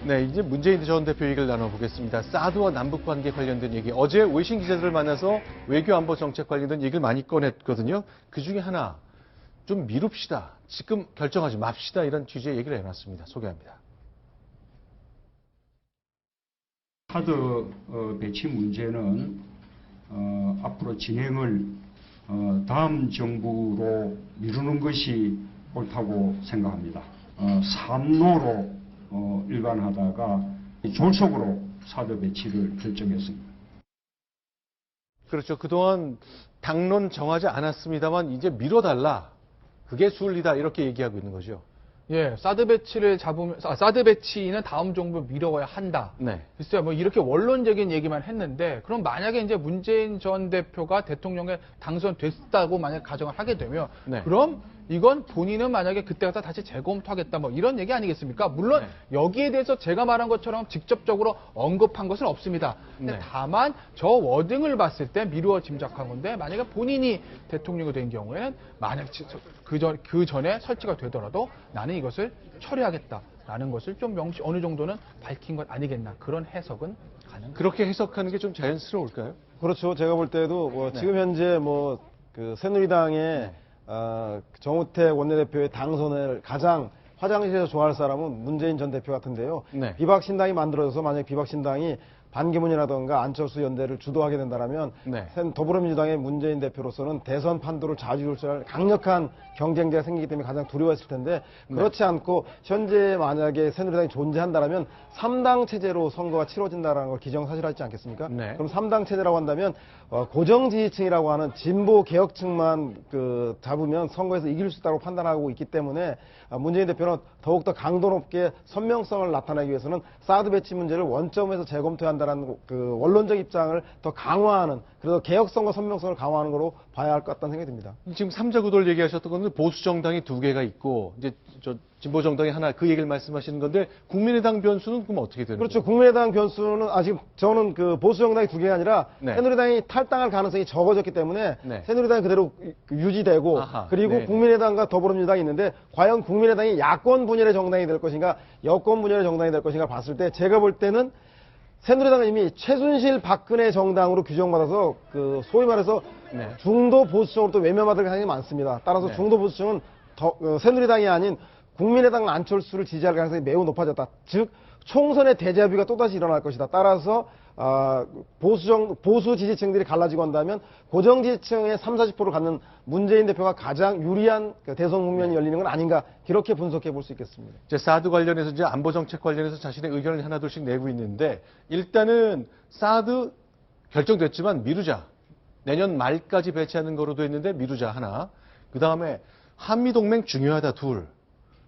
네, 이제 문재인 전 대표 얘기를 나눠보겠습니다. 사드와 남북관계 관련된 얘기. 어제 외신 기자들을 만나서 외교안보 정책 관련된 얘기를 많이 꺼냈거든요. 그 중에 하나, 좀 미룹시다. 지금 결정하지 맙시다. 이런 취지의 얘기를 해놨습니다. 소개합니다. 사드 배치 문제는 앞으로 진행을 다음 정부로 미루는 것이 옳다고 생각합니다. 삼노로 일관하다가 졸속으로 사드 배치를 결정했습니다. 그렇죠. 그동안 당론 정하지 않았습니다만 이제 미뤄달라. 그게 순리다. 이렇게 얘기하고 있는 거죠. 예, 사드 배치를 잡으면, 사드 배치는 다음 정부 미뤄야 한다. 네. 글쎄요, 뭐 이렇게 원론적인 얘기만 했는데, 그럼 만약에 이제 문재인 전 대표가 대통령에 당선됐다고 만약 가정을 하게 되면, 네. 그럼 이건 본인은 만약에 그때 가서 다시 재검토하겠다, 뭐 이런 얘기 아니겠습니까? 물론 네. 여기에 대해서 제가 말한 것처럼 직접적으로 언급한 것은 없습니다. 근데 네. 다만 저 워딩을 봤을 때 미루어 짐작한 건데, 만약에 본인이 대통령이 된 경우에는 만약 그 전에 설치가 되더라도 나는 이것을 철회하겠다라는 것을 좀 어느 정도는 밝힌 것 아니겠나, 그런 해석은 가능합니다. 그렇게 해석하는 게 좀 자연스러울까요? 그렇죠. 제가 볼 때도 네. 지금 현재 그 새누리당의 정우택 원내대표의 당선을 가장 화장실에서 좋아할 사람은 문재인 전 대표 같은데요. 네. 비박신당이 만들어져서 만약 비박신당이 반기문이라든가 안철수 연대를 주도하게 된다면 네. 더불어민주당의 문재인 대표로서는 대선 판도를 좌지우지할 강력한 경쟁자가 생기기 때문에 가장 두려워했을 텐데 그렇지 않고 현재 만약에 새누리당이 존재한다면 3당 체제로 선거가 치러진다는 걸 기정사실하지 않겠습니까? 네. 그럼 3당 체제라고 한다면 고정 지지층이라고 하는 진보 개혁층만 잡으면 선거에서 이길 수 있다고 판단하고 있기 때문에 문재인 대표는 더욱더 강도 높게 선명성을 나타내기 위해서는 사드 배치 문제를 원점에서 재검토한다는 그 원론적 입장을 더 강화하는, 그래서 개혁성과 선명성을 강화하는 거로 봐야 할 것 같다는 생각이 듭니다. 지금 삼자구도를 얘기하셨던 건 보수 정당이 2개가 있고 이제 진보 정당이 하나, 그 얘기를 말씀하시는 건데 국민의당 변수는 그럼 어떻게 되는 그렇죠. 거예요? 국민의당 변수는 아직 저는 그 보수 정당이 2개가 아니라 네. 새누리당이 탈당할 가능성이 적어졌기 때문에 네. 새누리당이 그대로 유지되고 아하, 그리고 네. 국민의당과 더불어민주당이 있는데 과연 국민의당이 야권 분열의 정당이 될 것인가 여권 분열의 정당이 될 것인가 봤을 때 제가 볼 때는 새누리당은 이미 최순실 박근혜 정당으로 규정받아서 그 소위 말해서 네. 중도 보수층으로 또 외면받을 가능성이 많습니다. 따라서 네. 중도 보수층은 새누리당이 아닌 국민의당 안철수를 지지할 가능성이 매우 높아졌다. 즉 총선의 데자뷰가 또다시 일어날 것이다. 따라서 보수 지지층들이 갈라지고 한다면 고정 지지층의 30~40%를 갖는 문재인 대표가 가장 유리한 대선 국면이 열리는 건 아닌가, 그렇게 분석해 볼 수 있겠습니다. 이제 사드 관련해서 이제 안보 정책 관련해서 자신의 의견을 하나둘씩 내고 있는데 일단은 사드 결정됐지만 미루자. 내년 말까지 배치하는 거로 돼 있는데 미루자 하나. 그 다음에 한미 동맹 중요하다 둘.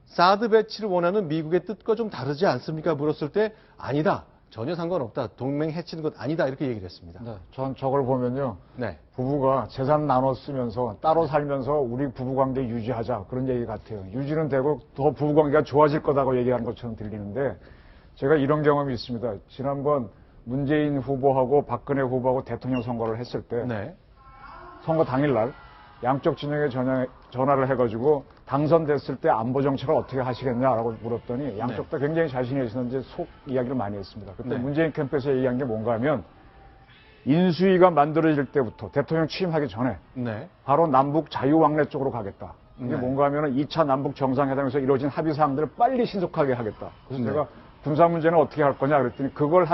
사드 배치를 원하는 미국의 뜻과 좀 다르지 않습니까? 물었을 때 아니다. 전혀 상관없다. 동맹 해치는 것 아니다. 이렇게 얘기를 했습니다. 네, 전 저걸 보면요. 네. 부부가 재산 나눠 쓰면서 따로 살면서 우리 부부관계 유지하자 그런 얘기 같아요. 유지는 되고 더 부부관계가 좋아질 거다고 얘기하는 것처럼 들리는데 제가 이런 경험이 있습니다. 지난번 문재인 후보하고 박근혜 후보하고 대통령 선거를 했을 때 네. 선거 당일날 양쪽 진영에 전화를 해가지고 당선됐을 때 안보 정책을 어떻게 하시겠냐라고 물었더니 양쪽 다 굉장히 자신이 있었는지 속 이야기를 많이 했습니다. 그때 네. 문재인 캠프에서 얘기한 게 뭔가 하면 인수위가 만들어질 때부터 대통령 취임하기 전에 네. 바로 남북 자유왕래 쪽으로 가겠다. 이게 네. 뭔가 하면 2차 남북 정상회담에서 이루어진 합의사항들을 빨리 신속하게 하겠다. 그래서 네. 제가 군사 문제는 어떻게 할 거냐 그랬더니 그걸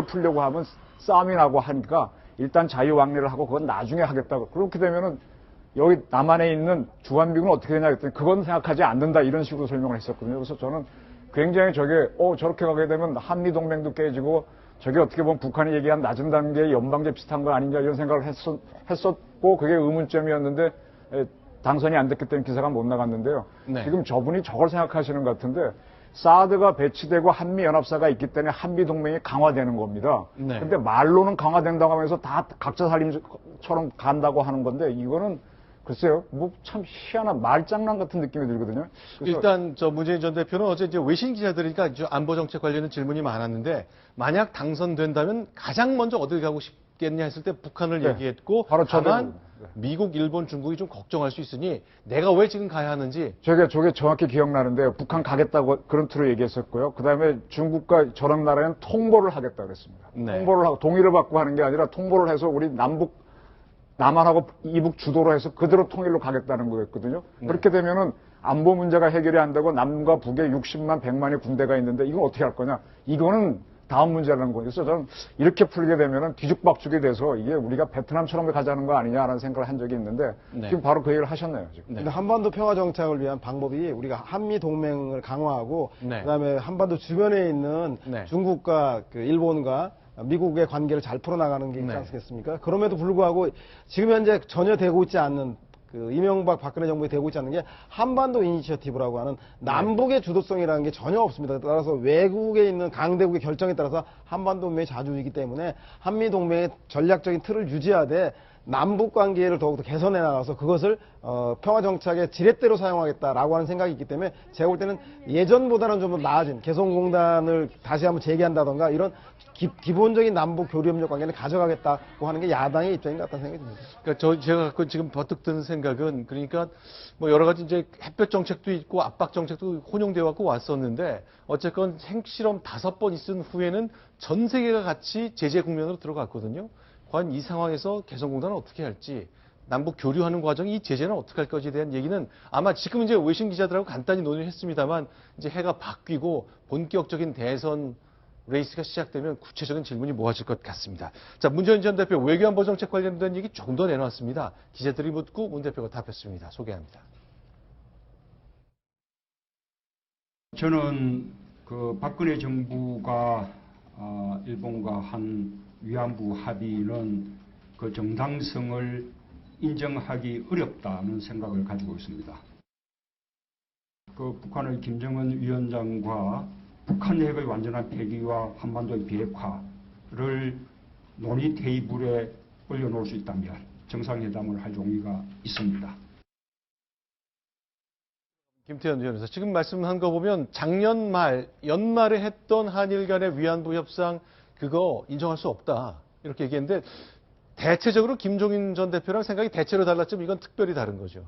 풀려고 하면 싸움이 나고 하니까 일단 자유왕래를 하고 그건 나중에 하겠다고. 그렇게 되면은 여기 남한에 있는 주한미군은 어떻게 되냐 그랬더니 그건 생각하지 않는다 이런 식으로 설명을 했었거든요. 그래서 저는 굉장히 저렇게 가게 되면 한미동맹도 깨지고 저게 어떻게 보면 북한이 얘기한 낮은 단계의 연방제 비슷한 거 아닌가 이런 생각을 했었고 그게 의문점이었는데 당선이 안 됐기 때문에 기사가 못 나갔는데요. 네. 지금 저분이 저걸 생각하시는 것 같은데 사드가 배치되고 한미연합사가 있기 때문에 한미동맹이 강화되는 겁니다. 네. 근데 말로는 강화된다고 하면서 다 각자 살림처럼 간다고 하는 건데 이거는 글쎄요, 뭐 참 희한한 말장난 같은 느낌이 들거든요. 일단 문재인 전 대표는 어제 이제 외신 기자들이니까 안보 정책 관련된 질문이 많았는데 만약 당선된다면 가장 먼저 어딜 가고 싶겠냐 했을 때 북한을 네. 얘기했고 바로 다만 저도 미국, 일본, 중국이 좀 걱정할 수 있으니 내가 왜 지금 가야 하는지. 저게 정확히 기억나는데요. 북한 가겠다고 그런 틀로 얘기했었고요. 그 다음에 중국과 저런 나라는 통보를 하겠다 그랬습니다. 네. 통보를 하고 동의를 받고 하는 게 아니라 통보를 해서 우리 남한하고 이북 주도로 해서 그대로 통일로 가겠다는 거였거든요. 네. 그렇게 되면은 안보 문제가 해결이 안 되고 남과 북에 60만, 100만의 군대가 있는데 이건 어떻게 할 거냐. 이거는 다음 문제라는 거예요. 그래서 저는 이렇게 풀게 되면은 뒤죽박죽이 돼서 이게 우리가 베트남처럼 가자는 거 아니냐라는 생각을 한 적이 있는데 네. 지금 바로 그 얘기를 하셨네요. 지금. 네. 근데 한반도 평화 정착을 위한 방법이 우리가 한미 동맹을 강화하고 네. 그다음에 한반도 주변에 있는 네. 중국과 그 일본과 미국의 관계를 잘 풀어나가는 게 있지 네. 않겠습니까? 그럼에도 불구하고 지금 현재 전혀 되고 있지 않는 그 이명박 박근혜 정부에 되고 있지 않는 게 한반도 이니셔티브라고 하는 남북의 주도성이라는 게 전혀 없습니다. 따라서 외국에 있는 강대국의 결정에 따라서 한반도 동맹이 자주 이기 때문에 한미 동맹의 전략적인 틀을 유지하되 남북 관계를 더욱더 개선해 나가서 그것을 평화 정착의 지렛대로 사용하겠다라고 하는 생각이 있기 때문에 제가 볼 때는 예전보다는 좀 더 나아진 개성공단을 다시 한번 재개한다던가 이런 기본적인 남북 교류협력 관계를 가져가겠다고 하는 게 야당의 입장인 것 같다는 생각이 듭니다. 그러니까 제가 갖고 지금 버뜩 드는 생각은 그러니까 뭐 여러 가지 이제 햇볕 정책도 있고 압박 정책도 혼용되어 갖고 왔었는데 어쨌건 핵실험 5번 있은 후에는 전 세계가 같이 제재 국면으로 들어갔거든요. 과연 이 상황에서 개성공단은 어떻게 할지, 남북 교류하는 과정이 이 제재는 어떻게 할 것에 대한 얘기는 아마 지금 이제 외신 기자들하고 간단히 논의를 했습니다만 이제 해가 바뀌고 본격적인 대선 레이스가 시작되면 구체적인 질문이 모아질 것 같습니다. 자, 문재인 전 대표 외교안보 정책 관련된 얘기 조금 더 내놨습니다. 기자들이 묻고 문 대표가 답했습니다. 소개합니다. 저는 그 박근혜 정부가 일본과 한 위안부 합의는 그 정당성을 인정하기 어렵다는 생각을 가지고 있습니다. 그 북한의 김정은 위원장과 북한 핵의 완전한 폐기와 한반도의 비핵화를 논의 테이블에 올려놓을 수 있다면 정상회담을 할 용의가 있습니다. 김태현 위원에서 지금 말씀한 거 보면 작년 말, 연말에 했던 한일 간의 위안부 협상 그거 인정할 수 없다. 이렇게 얘기했는데 대체적으로 김종인 전 대표랑 생각이 대체로 달랐지만 이건 특별히 다른 거죠.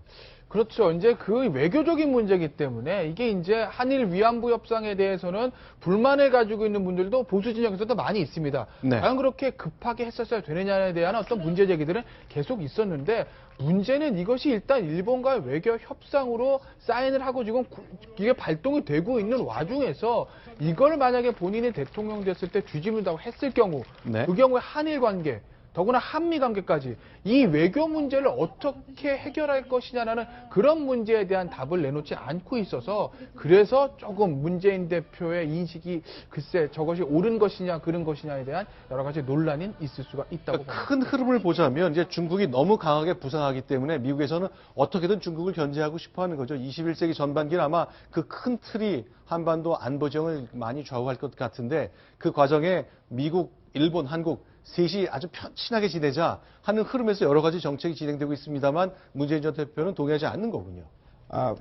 그렇죠. 이제 그 외교적인 문제이기 때문에 이게 이제 한일 위안부 협상에 대해서는 불만을 가지고 있는 분들도 보수 진영에서도 많이 있습니다. 네. 과연 그렇게 급하게 했었어야 되느냐에 대한 어떤 문제 제기들은 계속 있었는데 문제는 이것이 일단 일본과의 외교 협상으로 사인을 하고 지금 이게 발동이 되고 있는 와중에서 이걸 만약에 본인이 대통령 됐을 때 뒤집는다고 했을 경우 네. 그 경우에 한일 관계 더구나 한미 관계까지 이 외교 문제를 어떻게 해결할 것이냐라는 그런 문제에 대한 답을 내놓지 않고 있어서 그래서 조금 문재인 대표의 인식이 글쎄 저것이 옳은 것이냐 그른 것이냐에 대한 여러 가지 논란이 있을 수가 있다고 봅니다. 큰 흐름을 보자면 이제 중국이 너무 강하게 부상하기 때문에 미국에서는 어떻게든 중국을 견제하고 싶어 하는 거죠. 21세기 전반기는 아마 그 큰 틀이 한반도 안보정을 많이 좌우할 것 같은데 그 과정에 미국, 일본, 한국 셋이 아주 친하게 지내자 하는 흐름에서 여러 가지 정책이 진행되고 있습니다만 문재인 전 대표는 동의하지 않는 거군요.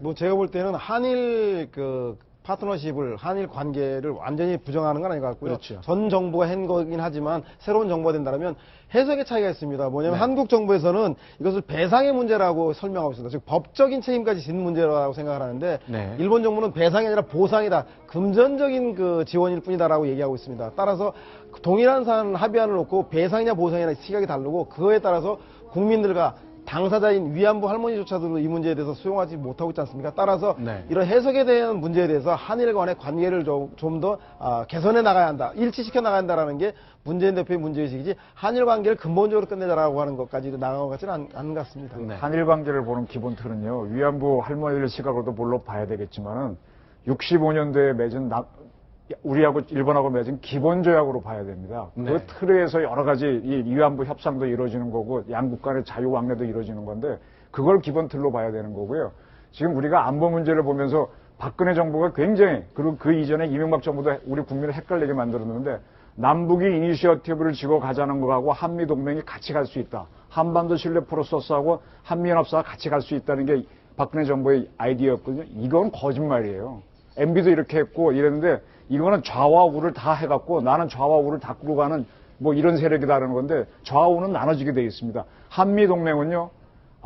뭐 제가 볼 때는 한일 그 파트너십을 한일 관계를 완전히 부정하는 건 아닌 것 같고요. 그렇죠. 전 정부가 한 거긴 하지만 새로운 정부가 된다면 해석의 차이가 있습니다. 뭐냐면 네. 한국 정부에서는 이것을 배상의 문제라고 설명하고 있습니다. 즉 법적인 책임까지 지는 문제라고 생각을 하는데 네. 일본 정부는 배상이 아니라 보상이다. 금전적인 그 지원일 뿐이다라고 얘기하고 있습니다. 따라서 동일한 사안 합의안을 놓고 배상이냐 보상이냐 시각이 다르고 그거에 따라서 국민들과 당사자인 위안부 할머니조차도 이 문제에 대해서 수용하지 못하고 있지 않습니까? 따라서 네. 이런 해석에 대한 문제에 대해서 한일 간의 관계를 좀 더 개선해 나가야 한다. 일치시켜 나가야 한다라는 게 문재인 대표의 문제의식이지 한일 관계를 근본적으로 끝내자라고 하는 것까지 나간 것 같지는 않은 것 같습니다. 네. 한일 관계를 보는 기본 틀은요. 위안부 할머니들 시각으로도 물론 봐야 되겠지만은 65년도에 맺은 우리하고 일본하고 맺은 기본조약으로 봐야 됩니다. 네. 그 틀에서 여러 가지 이 위안부 협상도 이루어지는 거고 양국 간의 자유 왕래도 이루어지는 건데 그걸 기본 틀로 봐야 되는 거고요. 지금 우리가 안보 문제를 보면서 박근혜 정부가 굉장히 그리고 그 이전에 이명박 정부도 우리 국민을 헷갈리게 만들었는데 남북이 이니셔티브를 쥐고 가자는 거하고 한미 동맹이 같이 갈 수 있다. 한반도 신뢰 프로세스하고 한미연합사가 같이 갈 수 있다는 게 박근혜 정부의 아이디어였거든요. 이건 거짓말이에요. MB도 이렇게 했고 이랬는데 이거는 좌와 우를 다 해갖고 나는 좌와 우를 다 꾸고 가는 뭐 이런 세력이다라는 건데 좌우는 나눠지게 되어 있습니다. 한미 동맹은요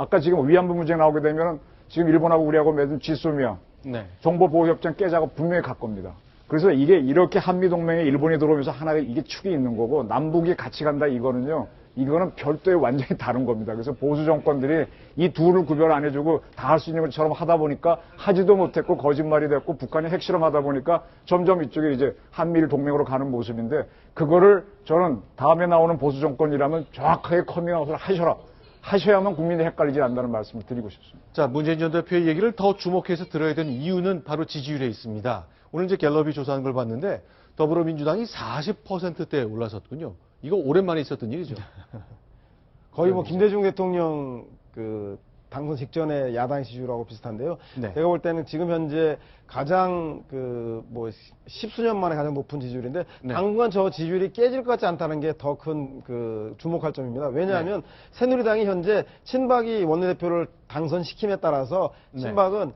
아까 지금 위안부 문제 나오게 되면은 지금 일본하고 우리하고 맺은 지소미아 네. 정보보호협정 깨자고 분명히 갈 겁니다. 그래서 이게 이렇게 한미동맹에 일본이 들어오면서 하나의 이게 축이 있는 거고 남북이 같이 간다 이거는요. 이거는 별도의 완전히 다른 겁니다. 그래서 보수 정권들이 이 둘을 구별 안 해주고 다 할 수 있는 것처럼 하다 보니까 하지도 못했고 거짓말이 됐고 북한이 핵실험하다 보니까 점점 이쪽에 이제 한미일 동맹으로 가는 모습인데 그거를 저는 다음에 나오는 보수 정권이라면 정확하게 커밍아웃을 하셔야만 국민이 헷갈리지 않는다는 말씀을 드리고 싶습니다. 자, 문재인 전 대표의 얘기를 더 주목해서 들어야 되는 이유는 바로 지지율에 있습니다. 오늘 이제 갤럽이 조사한 걸 봤는데 더불어민주당이 40%대에 올라섰군요. 이거 오랜만에 있었던 일이죠. 거의 뭐 김대중 대통령 그 당선 직전에 야당 지지율하고 비슷한데요. 네. 제가 볼 때는 지금 현재 가장 그 뭐 10수년 만에 가장 높은 지지율인데 네. 당분간 저 지지율이 깨질 것 같지 않다는 게 더 큰 그 주목할 점입니다. 왜냐하면 새누리당이 현재 친박이 원내대표를 당선시킴에 따라서 네. 친박은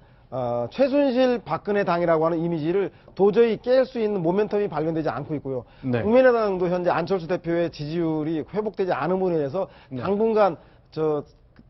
최순실 박근혜 당이라고 하는 이미지를 도저히 깰 수 있는 모멘텀이 발견되지 않고 있고요. 네. 국민의당도 현재 안철수 대표의 지지율이 회복되지 않음으로 인해서 네. 당분간 저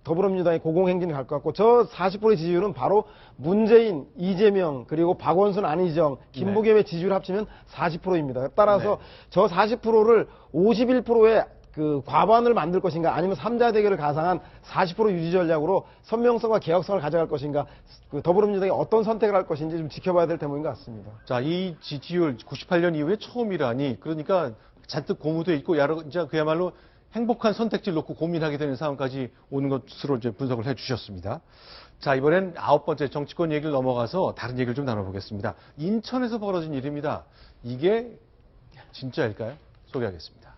더불어민주당이 고공행진을 갈 것 같고 저 40%의 지지율은 바로 문재인, 이재명 그리고 박원순, 안희정, 김부겸의 지지율 합치면 40%입니다. 따라서 저 40%를 51%의 그 과반을 만들 것인가 아니면 3자 대결을 가상한 40% 유지 전략으로 선명성과 개혁성을 가져갈 것인가 그 더불어민주당이 어떤 선택을 할 것인지 좀 지켜봐야 될 대목인 것 같습니다. 자, 이 지지율 98년 이후에 처음이라니 그러니까 잔뜩 고무돼 있고 이제 그야말로 행복한 선택지를 놓고 고민하게 되는 상황까지 오는 것으로 이제 분석을 해주셨습니다. 자, 이번엔 9번째 정치권 얘기를 넘어가서 다른 얘기를 좀 나눠보겠습니다. 인천에서 벌어진 일입니다. 이게 진짜일까요? 소개하겠습니다.